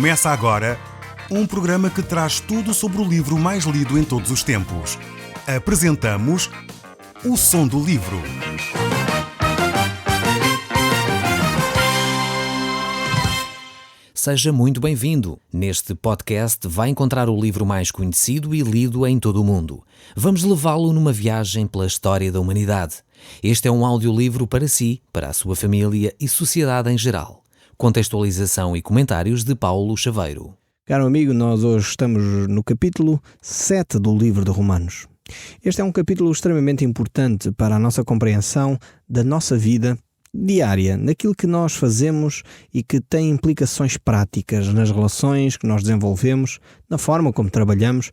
Começa agora um programa que traz tudo sobre o livro mais lido em todos os tempos. Apresentamos O Som do Livro. Seja muito bem-vindo. Neste podcast vai encontrar o livro mais conhecido e lido em todo o mundo. Vamos levá-lo numa viagem pela história da humanidade. Este é um audiolivro para si, para a sua família e sociedade em geral. Contextualização e comentários de Paulo Chaveiro. Caro amigo, nós hoje estamos no capítulo 7 do livro de Romanos. Este é um capítulo extremamente importante para a nossa compreensão da nossa vida diária, naquilo que nós fazemos e que tem implicações práticas nas relações que nós desenvolvemos, na forma como trabalhamos,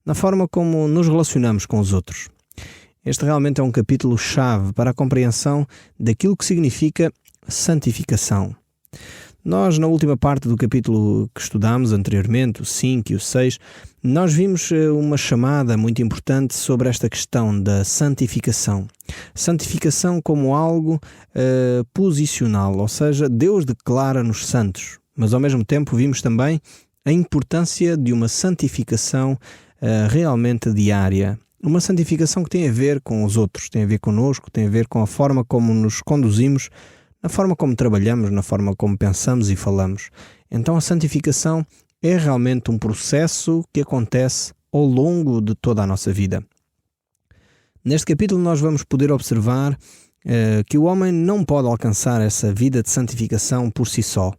na forma como nos relacionamos com os outros. Este realmente é um capítulo-chave para a compreensão daquilo que significa santificação. Nós, na última parte do capítulo que estudámos anteriormente, o 5 e o 6, nós vimos uma chamada muito importante sobre esta questão da santificação. Santificação como algo posicional, ou seja, Deus declara-nos santos, mas ao mesmo tempo vimos também a importância de uma santificação realmente diária. Uma santificação que tem a ver com os outros, tem a ver connosco, tem a ver com a forma como nos conduzimos, na forma como trabalhamos, na forma como pensamos e falamos. Então a santificação é realmente um processo que acontece ao longo de toda a nossa vida. Neste capítulo nós vamos poder observar que o homem não pode alcançar essa vida de santificação por si só.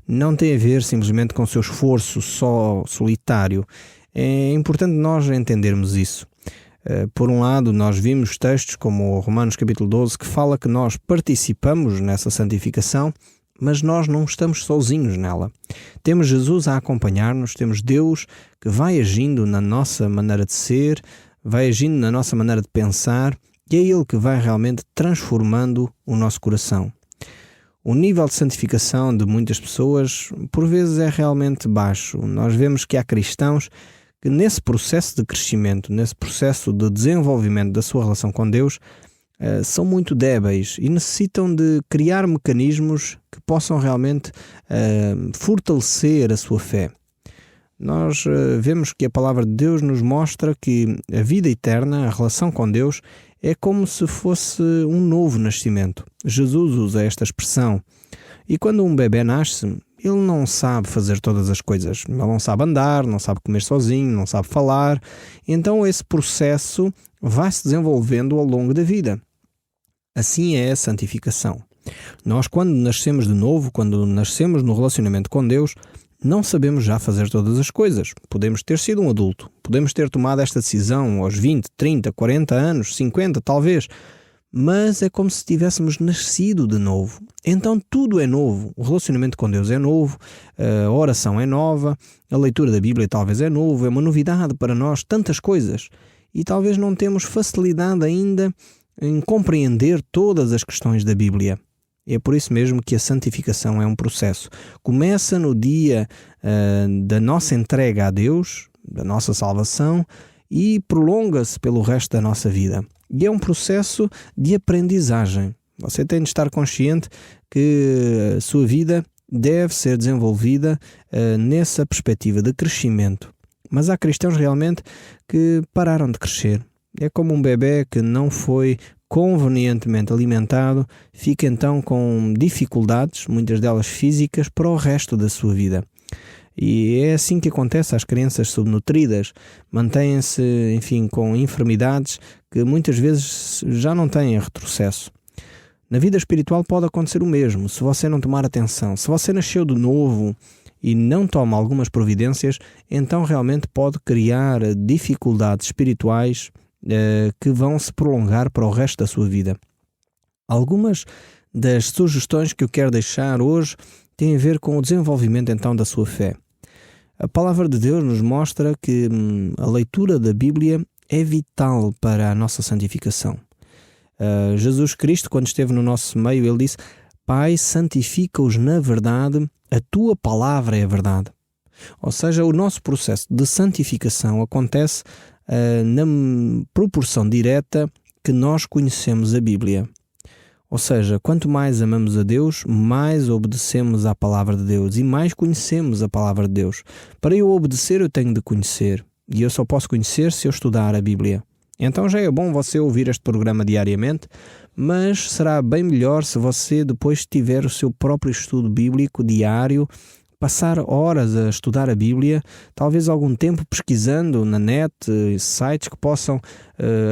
Não tem a ver simplesmente com o seu esforço só solitário. É importante nós entendermos isso. Por um lado, nós vimos textos como o Romanos capítulo 12, que fala que nós participamos nessa santificação, mas nós não estamos sozinhos nela. Temos Jesus a acompanhar-nos, temos Deus que vai agindo na nossa maneira de ser, vai agindo na nossa maneira de pensar, e é Ele que vai realmente transformando o nosso coração. O nível de santificação de muitas pessoas, por vezes, é realmente baixo. Nós vemos que há cristãos que nesse processo de crescimento, nesse processo de desenvolvimento da sua relação com Deus, são muito débeis e necessitam de criar mecanismos que possam realmente fortalecer a sua fé. Nós vemos que a palavra de Deus nos mostra que a vida eterna, a relação com Deus, é como se fosse um novo nascimento. Jesus usa esta expressão. E quando um bebê nasce, ele não sabe fazer todas as coisas. Ele não sabe andar, não sabe comer sozinho, não sabe falar. Então esse processo vai se desenvolvendo ao longo da vida. Assim é a santificação. Nós, quando nascemos de novo, quando nascemos no relacionamento com Deus, não sabemos já fazer todas as coisas. Podemos ter sido um adulto. Podemos ter tomado esta decisão aos 20, 30, 40 anos, 50 talvez. Mas é como se tivéssemos nascido de novo. Então tudo é novo. O relacionamento com Deus é novo, a oração é nova, a leitura da Bíblia talvez é novo, é uma novidade para nós, tantas coisas. E talvez não temos facilidade ainda em compreender todas as questões da Bíblia. É por isso mesmo que a santificação é um processo. Começa no dia da nossa entrega a Deus, da nossa salvação, e prolonga-se pelo resto da nossa vida. E é um processo de aprendizagem. Você tem de estar consciente que a sua vida deve ser desenvolvida nessa perspectiva de crescimento. Mas há cristãos realmente que pararam de crescer. É como um bebê que não foi convenientemente alimentado, fica então com dificuldades, muitas delas físicas, para o resto da sua vida. E é assim que acontece às crianças subnutridas. Mantêm-se, enfim, com enfermidades que muitas vezes já não têm retrocesso. Na vida espiritual pode acontecer o mesmo, se você não tomar atenção. Se você nasceu de novo e não toma algumas providências, então realmente pode criar dificuldades espirituais que vão se prolongar para o resto da sua vida. Algumas das sugestões que eu quero deixar hoje têm a ver com o desenvolvimento então da sua fé. A palavra de Deus nos mostra que a leitura da Bíblia é vital para a nossa santificação. Jesus Cristo, quando esteve no nosso meio, ele disse: Pai, santifica-os na verdade, a tua palavra é a verdade. Ou seja, o nosso processo de santificação acontece na proporção direta que nós conhecemos a Bíblia. Ou seja, quanto mais amamos a Deus, mais obedecemos à palavra de Deus e mais conhecemos a palavra de Deus. Para eu obedecer, eu tenho de conhecer. E eu só posso conhecer se eu estudar a Bíblia. Então já é bom você ouvir este programa diariamente, mas será bem melhor se você depois tiver o seu próprio estudo bíblico diário, passar horas a estudar a Bíblia, talvez algum tempo pesquisando na net, sites que possam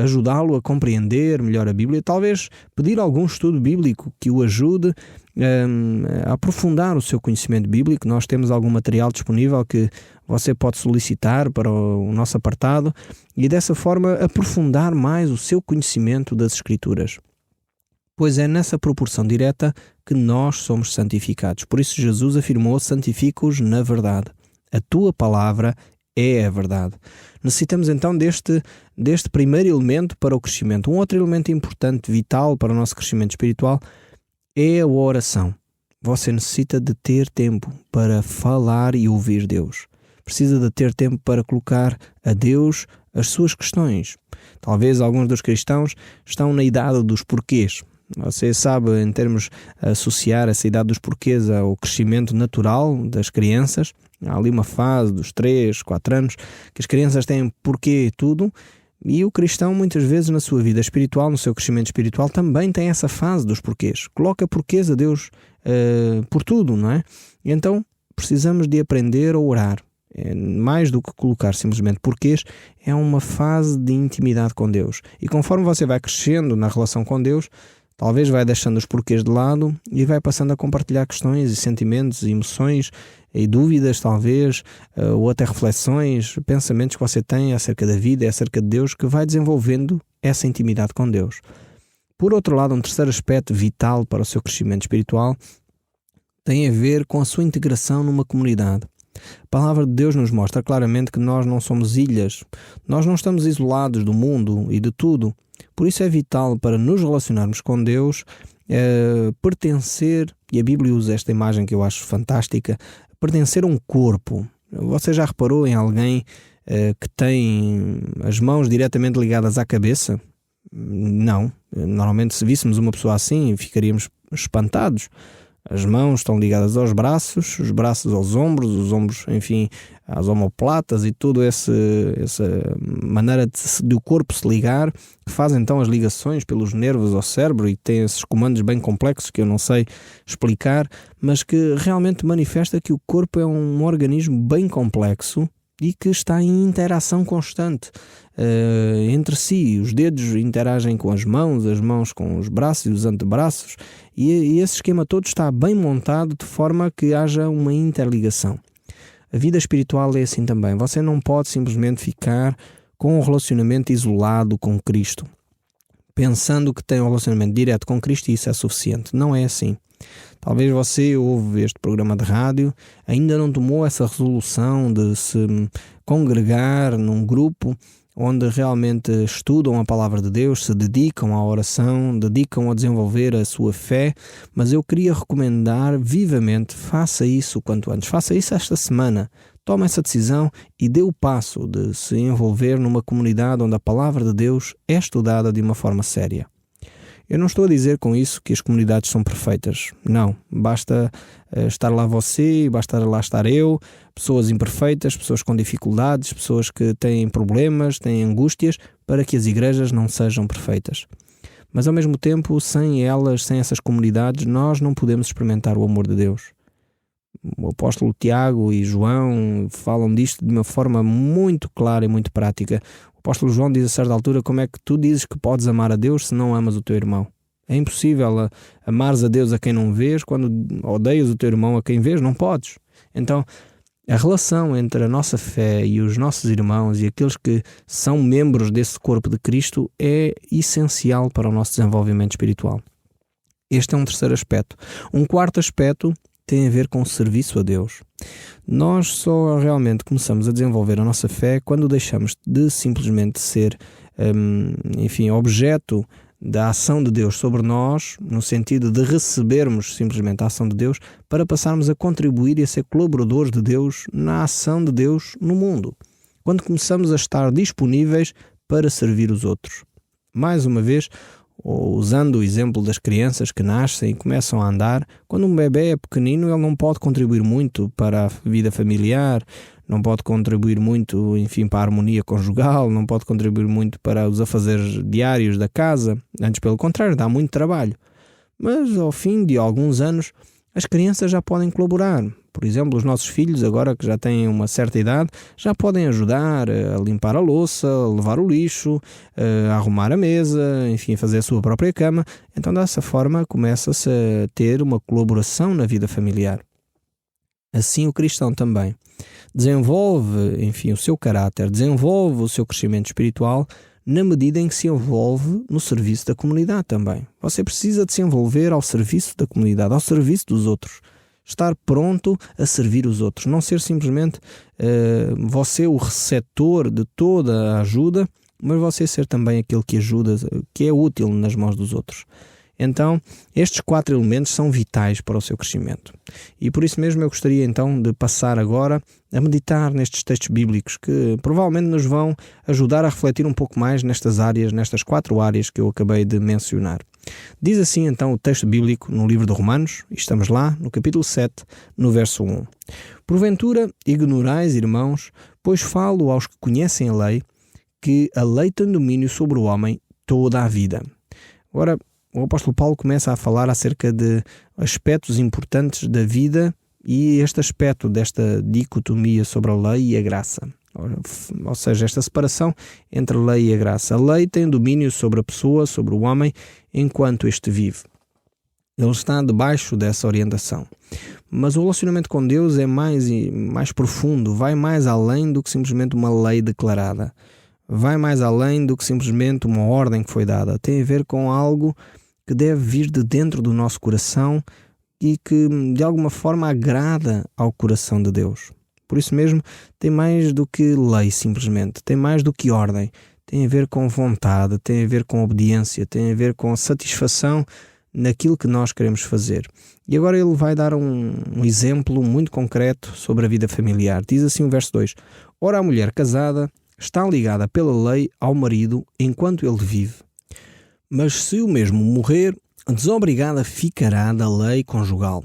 ajudá-lo a compreender melhor a Bíblia, talvez pedir algum estudo bíblico que o ajude a aprofundar o seu conhecimento bíblico. Nós temos algum material disponível que você pode solicitar para o nosso apartado e dessa forma aprofundar mais o seu conhecimento das Escrituras. Pois é nessa proporção direta que nós somos santificados. Por isso Jesus afirmou: santifica-os na verdade. A tua palavra é a verdade. Necessitamos então deste primeiro elemento para o crescimento. Um outro elemento importante, vital para o nosso crescimento espiritual é a oração. Você necessita de ter tempo para falar e ouvir Deus. Precisa de ter tempo para colocar a Deus as suas questões. Talvez alguns dos cristãos estão na idade dos porquês. Você sabe, em termos associar essa idade dos porquês ao crescimento natural das crianças, há ali uma fase dos 3, 4 anos que as crianças têm porquê tudo, e o cristão muitas vezes na sua vida espiritual, no seu crescimento espiritual, também tem essa fase dos porquês. Coloca porquês a Deus por tudo, não é? E então precisamos de aprender a orar. Mais do que colocar simplesmente porquês, é uma fase de intimidade com Deus. E conforme você vai crescendo na relação com Deus, talvez vai deixando os porquês de lado e vai passando a compartilhar questões e sentimentos e emoções e dúvidas talvez, ou até reflexões, pensamentos que você tem acerca da vida e acerca de Deus, que vai desenvolvendo essa intimidade com Deus. Por outro lado, um terceiro aspecto vital para o seu crescimento espiritual tem a ver com a sua integração numa comunidade. A palavra de Deus nos mostra claramente que nós não somos ilhas, nós não estamos isolados do mundo e de tudo. Por isso é vital para nos relacionarmos com Deus, pertencer, e a Bíblia usa esta imagem que eu acho fantástica, pertencer a um corpo. Você já reparou em alguém que tem as mãos diretamente ligadas à cabeça? Não. Normalmente se víssemos uma pessoa assim ficaríamos espantados. As mãos estão ligadas aos braços, os braços aos ombros, os ombros, enfim, às omoplatas e toda essa maneira de o corpo se ligar, que faz então as ligações pelos nervos ao cérebro e tem esses comandos bem complexos que eu não sei explicar, mas que realmente manifesta que o corpo é um organismo bem complexo e que está em interação constante entre si. Os dedos interagem com as mãos com os braços e os antebraços, e esse esquema todo está bem montado de forma que haja uma interligação. A vida espiritual é assim também. Você não pode simplesmente ficar com um relacionamento isolado com Cristo, pensando que tem um relacionamento direto com Cristo e isso é suficiente. Não é assim. Talvez você ouve este programa de rádio, ainda não tomou essa resolução de se congregar num grupo onde realmente estudam a palavra de Deus, se dedicam à oração, dedicam a desenvolver a sua fé, mas eu queria recomendar vivamente, faça isso o quanto antes, faça isso esta semana, tome essa decisão e dê o passo de se envolver numa comunidade onde a palavra de Deus é estudada de uma forma séria. Eu não estou a dizer com isso que as comunidades são perfeitas. Não. Basta estar lá você, basta lá estar eu, pessoas imperfeitas, pessoas com dificuldades, pessoas que têm problemas, têm angústias, para que as igrejas não sejam perfeitas. Mas ao mesmo tempo, sem elas, sem essas comunidades, nós não podemos experimentar o amor de Deus. O apóstolo Tiago e João falam disto de uma forma muito clara e muito prática. O apóstolo João diz a certa altura: como é que tu dizes que podes amar a Deus se não amas o teu irmão? É impossível amares a Deus a quem não vês, quando odeias o teu irmão a quem vês, não podes. Então, a relação entre a nossa fé e os nossos irmãos e aqueles que são membros desse corpo de Cristo é essencial para o nosso desenvolvimento espiritual. Este é um terceiro aspecto. Um quarto aspecto tem a ver com o serviço a Deus. Nós só realmente começamos a desenvolver a nossa fé quando deixamos de simplesmente ser, objeto da ação de Deus sobre nós, no sentido de recebermos simplesmente a ação de Deus, para passarmos a contribuir e a ser colaboradores de Deus na ação de Deus no mundo. Quando começamos a estar disponíveis para servir os outros. Mais uma vez, Ou usando o exemplo das crianças que nascem e começam a andar, quando um bebê é pequenino, ele não pode contribuir muito para a vida familiar, não pode contribuir muito, enfim, para a harmonia conjugal, não pode contribuir muito para os afazeres diários da casa, antes pelo contrário, dá muito trabalho. Mas ao fim de alguns anos, as crianças já podem colaborar. Por exemplo, os nossos filhos, agora que já têm uma certa idade, já podem ajudar a limpar a louça, a levar o lixo, a arrumar a mesa, enfim, a fazer a sua própria cama. Então, dessa forma, começa-se a ter uma colaboração na vida familiar. Assim, o cristão também desenvolve, enfim, o seu caráter, desenvolve o seu crescimento espiritual na medida em que se envolve no serviço da comunidade também. Você precisa de se envolver ao serviço da comunidade, ao serviço dos outros. Estar pronto a servir os outros. Não ser simplesmente você o receptor de toda a ajuda, mas você ser também aquele que ajuda, que é útil nas mãos dos outros. Então, estes 4 elementos são vitais para o seu crescimento. E por isso mesmo eu gostaria então de passar agora a meditar nestes textos bíblicos que provavelmente nos vão ajudar a refletir um pouco mais nestas áreas, nestas 4 áreas que eu acabei de mencionar. Diz assim então o texto bíblico no livro de Romanos, e estamos lá no capítulo 7, no verso 1. Porventura ignorais, irmãos, pois falo aos que conhecem a lei, que a lei tem domínio sobre o homem toda a vida. Agora, o apóstolo Paulo começa a falar acerca de aspectos importantes da vida e este aspecto desta dicotomia sobre a lei e a graça. Ou seja, esta separação entre a lei e a graça. A lei tem domínio sobre a pessoa, sobre o homem, enquanto este vive. Ele está debaixo dessa orientação. Mas o relacionamento com Deus é mais profundo, vai mais além do que simplesmente uma lei declarada. Vai mais além do que simplesmente uma ordem que foi dada. Tem a ver com algo que deve vir de dentro do nosso coração e que de alguma forma agrada ao coração de Deus. Por isso mesmo, tem mais do que lei simplesmente, tem mais do que ordem. Tem a ver com vontade, tem a ver com obediência, tem a ver com satisfação naquilo que nós queremos fazer. E agora ele vai dar um exemplo muito concreto sobre a vida familiar. Diz assim o verso 2. Ora, a mulher casada está ligada pela lei ao marido enquanto ele vive. Mas se o mesmo morrer, desobrigada ficará da lei conjugal.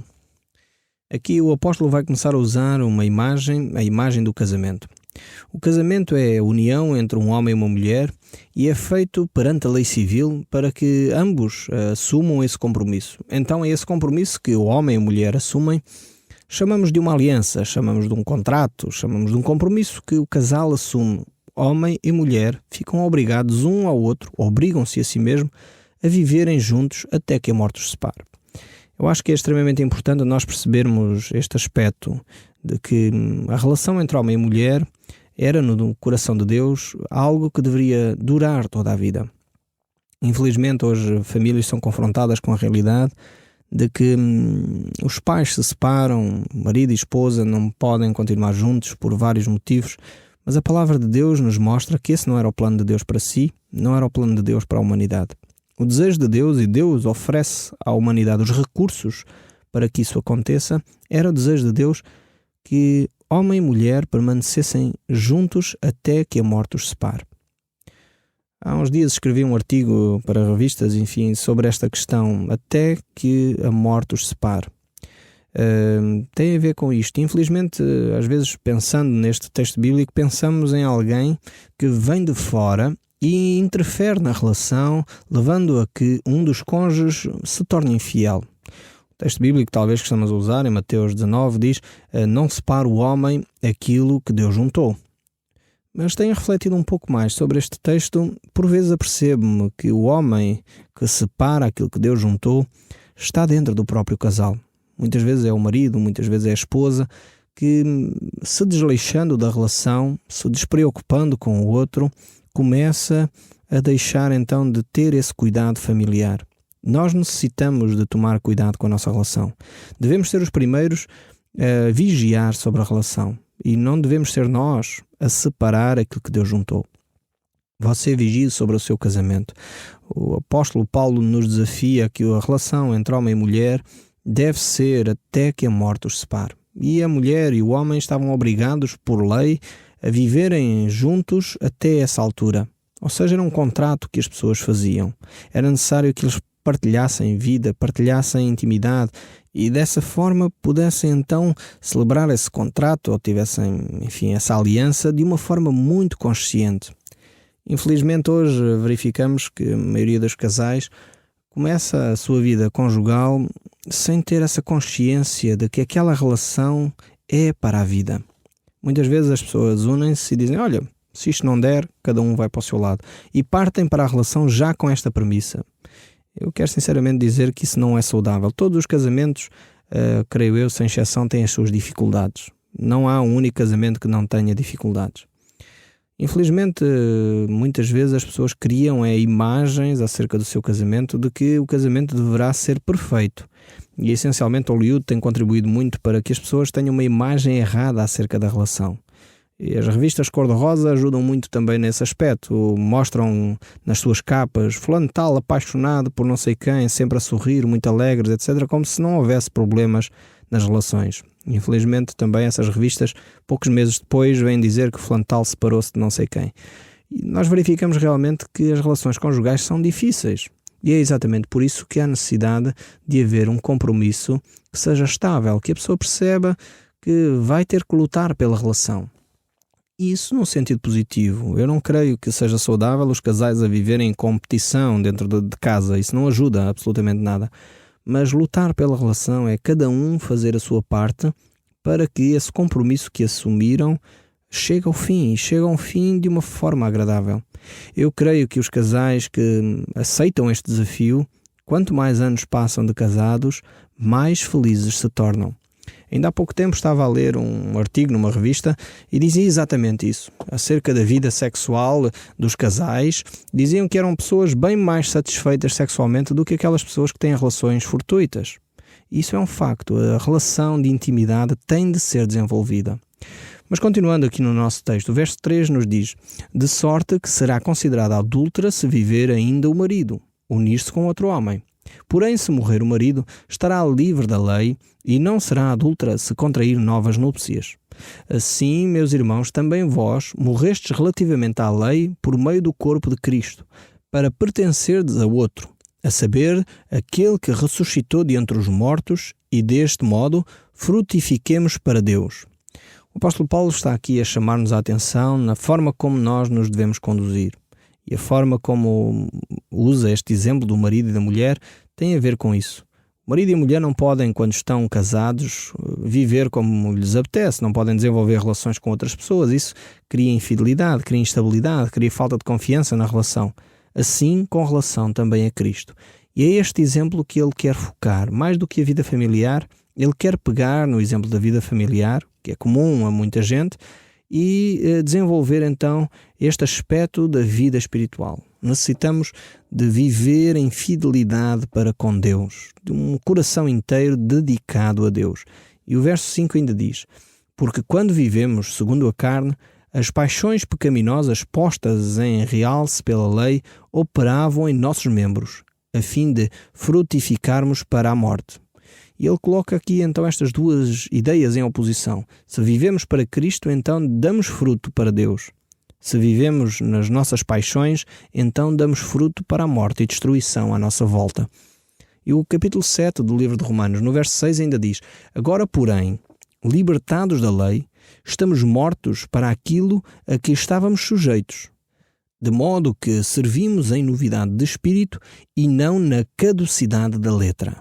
Aqui o apóstolo vai começar a usar uma imagem, a imagem do casamento. O casamento é a união entre um homem e uma mulher e é feito perante a lei civil para que ambos assumam esse compromisso. Então é esse compromisso que o homem e a mulher assumem, chamamos de uma aliança, chamamos de um contrato, chamamos de um compromisso que o casal assume. Homem e mulher ficam obrigados um ao outro, obrigam-se a si mesmo, a viverem juntos até que a morte os separe. Eu acho que é extremamente importante nós percebermos este aspecto de que a relação entre homem e mulher era no coração de Deus algo que deveria durar toda a vida. Infelizmente hoje famílias são confrontadas com a realidade de que os pais se separam, marido e esposa não podem continuar juntos por vários motivos. Mas a palavra de Deus nos mostra que esse não era o plano de Deus para si, não era o plano de Deus para a humanidade. O desejo de Deus, e Deus oferece à humanidade os recursos para que isso aconteça, era o desejo de Deus que homem e mulher permanecessem juntos até que a morte os separe. Há uns dias escrevi um artigo para revistas, enfim, sobre esta questão, até que a morte os separe. Tem a ver com isto. Infelizmente, às vezes pensando neste texto bíblico, pensamos em alguém que vem de fora e interfere na relação, levando a que um dos cônjuges se torne infiel. O texto bíblico talvez que estamos a usar, em Mateus 19, diz: não separe o homem aquilo que Deus juntou. Mas tenho refletido um pouco mais sobre este texto, por vezes apercebo-me que o homem que separa aquilo que Deus juntou está dentro do próprio casal. Muitas vezes é o marido, muitas vezes é a esposa, que se desleixando da relação, se despreocupando com o outro, começa a deixar então de ter esse cuidado familiar. Nós necessitamos de tomar cuidado com a nossa relação. Devemos ser os primeiros a vigiar sobre a relação e não devemos ser nós a separar aquilo que Deus juntou. Você vigie sobre o seu casamento. O apóstolo Paulo nos desafia que a relação entre homem e mulher deve ser até que a morte os separe. E a mulher e o homem estavam obrigados por lei a viverem juntos até essa altura. Ou seja, era um contrato que as pessoas faziam. Era necessário que eles partilhassem vida, partilhassem intimidade e dessa forma pudessem então celebrar esse contrato ou tivessem, enfim, essa aliança de uma forma muito consciente. Infelizmente hoje verificamos que a maioria dos casais começa a sua vida conjugal sem ter essa consciência de que aquela relação é para a vida. Muitas vezes as pessoas unem-se e dizem, olha, se isto não der, cada um vai para o seu lado. E partem para a relação já com esta premissa. Eu quero sinceramente dizer que isso não é saudável. Todos os casamentos, creio eu, sem exceção, têm as suas dificuldades. Não há um único casamento que não tenha dificuldades. Infelizmente, muitas vezes as pessoas criam imagens acerca do seu casamento de que o casamento deverá ser perfeito. E essencialmente Hollywood tem contribuído muito para que as pessoas tenham uma imagem errada acerca da relação. E as revistas cor-de-rosa ajudam muito também nesse aspecto. Mostram nas suas capas fulano tal apaixonado por não sei quem, sempre a sorrir, muito alegres, etc. Como se não houvesse problemas nas relações. Infelizmente também essas revistas, poucos meses depois, vêm dizer que fulano tal separou-se de não sei quem. E nós verificamos realmente que as relações conjugais são difíceis. E é exatamente por isso que há necessidade de haver um compromisso que seja estável, que a pessoa perceba que vai ter que lutar pela relação. E isso num sentido positivo. Eu não creio que seja saudável os casais a viverem em competição dentro de casa. Isso não ajuda absolutamente nada. Mas lutar pela relação é cada um fazer a sua parte para que esse compromisso que assumiram chegue ao fim. E chegue ao fim de uma forma agradável. Eu creio que os casais que aceitam este desafio, quanto mais anos passam de casados, mais felizes se tornam. Ainda há pouco tempo estava a ler um artigo numa revista e dizia exatamente isso. Acerca da vida sexual dos casais, diziam que eram pessoas bem mais satisfeitas sexualmente do que aquelas pessoas que têm relações fortuitas. Isso é um facto. A relação de intimidade tem de ser desenvolvida. Mas continuando aqui no nosso texto, o verso 3 nos diz: de sorte que será considerada adúltera se viver ainda o marido, unir-se com outro homem. Porém, se morrer o marido, estará livre da lei e não será adúltera se contrair novas núpcias. Assim, meus irmãos, também vós morrestes relativamente à lei por meio do corpo de Cristo, para pertencerdes a outro, a saber, aquele que ressuscitou de entre os mortos, e deste modo frutifiquemos para Deus. O apóstolo Paulo está aqui a chamar-nos a atenção na forma como nós nos devemos conduzir. E a forma como usa este exemplo do marido e da mulher tem a ver com isso. O marido e a mulher não podem, quando estão casados, viver como lhes apetece, não podem desenvolver relações com outras pessoas. Isso cria infidelidade, cria instabilidade, cria falta de confiança na relação. Assim, com relação também a Cristo. E é este exemplo que ele quer focar. Mais do que a vida familiar, ele quer pegar no exemplo da vida familiar, que é comum a muita gente, e desenvolver então este aspecto da vida espiritual. Necessitamos de viver em fidelidade para com Deus, de um coração inteiro dedicado a Deus. E o verso 5 ainda diz: porque quando vivemos segundo a carne, as paixões pecaminosas postas em realce pela lei operavam em nossos membros, a fim de frutificarmos para a morte. E ele coloca aqui então estas duas ideias em oposição. Se vivemos para Cristo, então damos fruto para Deus. Se vivemos nas nossas paixões, então damos fruto para a morte e destruição à nossa volta. E o capítulo 7 do livro de Romanos, no verso 6 ainda diz: agora, porém, libertados da lei, estamos mortos para aquilo a que estávamos sujeitos, de modo que servimos em novidade de espírito e não na caducidade da letra.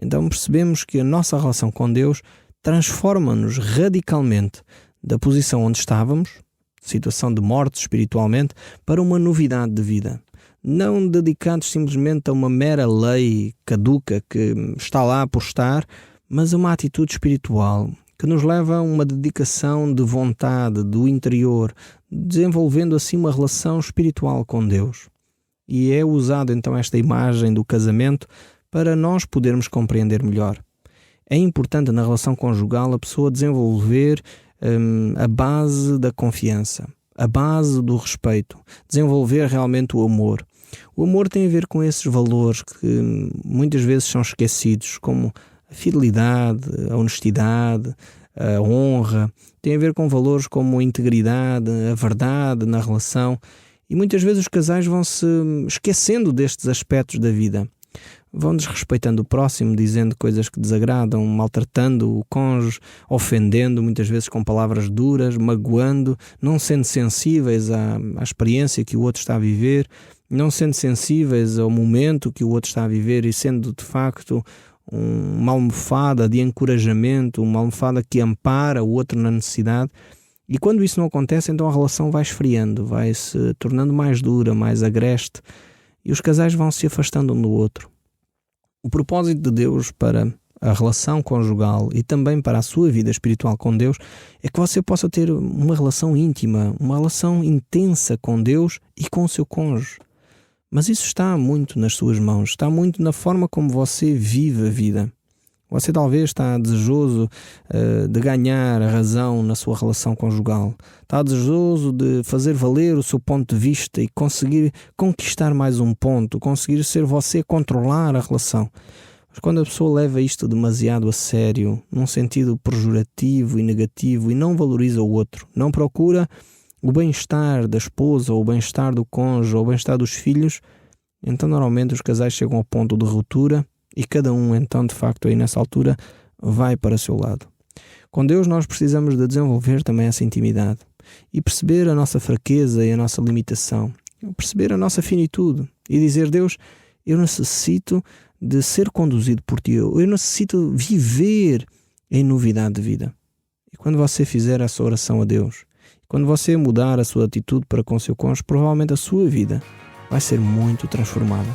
Então percebemos que a nossa relação com Deus transforma-nos radicalmente da posição onde estávamos, situação de morte espiritualmente, para uma novidade de vida. Não dedicados simplesmente a uma mera lei caduca que está lá por estar, mas a uma atitude espiritual que nos leva a uma dedicação de vontade, do interior, desenvolvendo assim uma relação espiritual com Deus. E é usado então esta imagem do casamento para nós podermos compreender melhor. É importante na relação conjugal a pessoa desenvolver a base da confiança, a base do respeito, desenvolver realmente o amor. O amor tem a ver com esses valores que muitas vezes são esquecidos, como a fidelidade, a honestidade, a honra. Tem a ver com valores como a integridade, a verdade na relação. E muitas vezes os casais vão se esquecendo destes aspectos da vida. Vão desrespeitando o próximo, dizendo coisas que desagradam, maltratando o cônjuge, ofendendo, muitas vezes com palavras duras, magoando, não sendo sensíveis à experiência que o outro está a viver, não sendo sensíveis ao momento que o outro está a viver e sendo de facto uma almofada de encorajamento, uma almofada que ampara o outro na necessidade. E quando isso não acontece, então a relação vai esfriando, vai se tornando mais dura, mais agreste, e os casais vão se afastando um do outro. O propósito de Deus para a relação conjugal e também para a sua vida espiritual com Deus é que você possa ter uma relação íntima, uma relação intensa com Deus e com o seu cônjuge. Mas isso está muito nas suas mãos, está muito na forma como você vive a vida. Você talvez está desejoso de ganhar a razão na sua relação conjugal. Está desejoso de fazer valer o seu ponto de vista e conseguir conquistar mais um ponto, conseguir ser você a controlar a relação. Mas quando a pessoa leva isto demasiado a sério, num sentido pejorativo e negativo, e não valoriza o outro, não procura o bem-estar da esposa, ou o bem-estar do cônjuge, ou o bem-estar dos filhos, então normalmente os casais chegam ao ponto de ruptura e cada um então de facto aí nessa altura vai para o seu lado. Com Deus nós precisamos de desenvolver também essa intimidade e perceber a nossa fraqueza e a nossa limitação, perceber a nossa finitude e dizer: Deus, eu necessito de ser conduzido por Ti, eu necessito viver em novidade de vida. E quando você fizer essa oração a Deus, quando você mudar a sua atitude para com o seu cônjuge, provavelmente a sua vida vai ser muito transformada.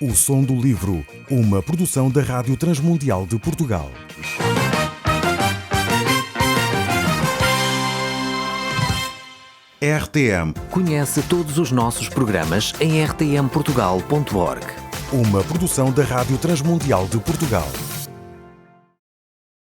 O Som do Livro, uma produção da Rádio Transmundial de Portugal. RTM. Conhece todos os nossos programas em rtmportugal.org. Uma produção da Rádio Transmundial de Portugal.